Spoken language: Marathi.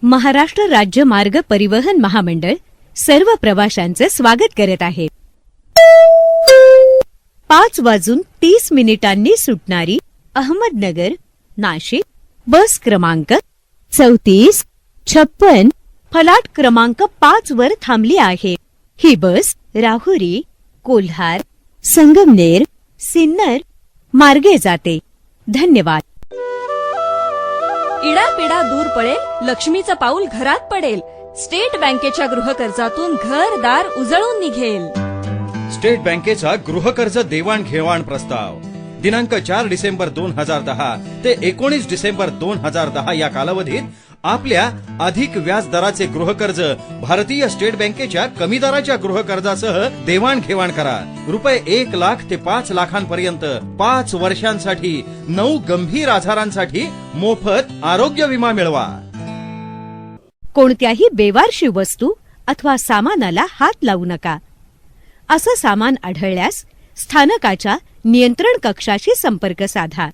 महाराष्ट्र राज्य मार्ग परिवहन महामंडळ सर्व प्रवाशांचे स्वागत करत आहे. 5:30 सुटणारी अहमदनगर नाशिक बस क्रमांक 3456 फलाट क्रमांक 5 वर थांबली आहे. ही बस राहुरी, कोल्हार, संगमनेर, सिन्नर मार्गे जाते. धन्यवाद. इडापिडा दूर पडेल, लक्ष्मीचं पाऊल घरात पडेल. स्टेट बँकेच्या गृहकर्जातून घरदार उजळून निघेल. स्टेट बँकेचा गृहकर्ज देवाणघेवाण प्रस्ताव दिनांक 4 डिसेंबर 2010 ते 19 डिसेंबर 2010 या कालावधीत आपल्या अधिक व्याज दराचे गृहकर्ज भारतीय स्टेट बँकेच्या कमी दराच्या गृहकर्जासह देवाणघेवाण करा. ₹1 लाख ते 5 लाखांपर्यंत 5 वर्षांसाठी 9 गंभीर आजारांसाठी मोफत आरोग्य विमा मिळवा. कोणत्याही बेवारशी वस्तू अथवा सामानाला हात लावू नका. असं सामान आढळल्यास स्थानकाच्या नियंत्रण कक्षाशी संपर्क साधा.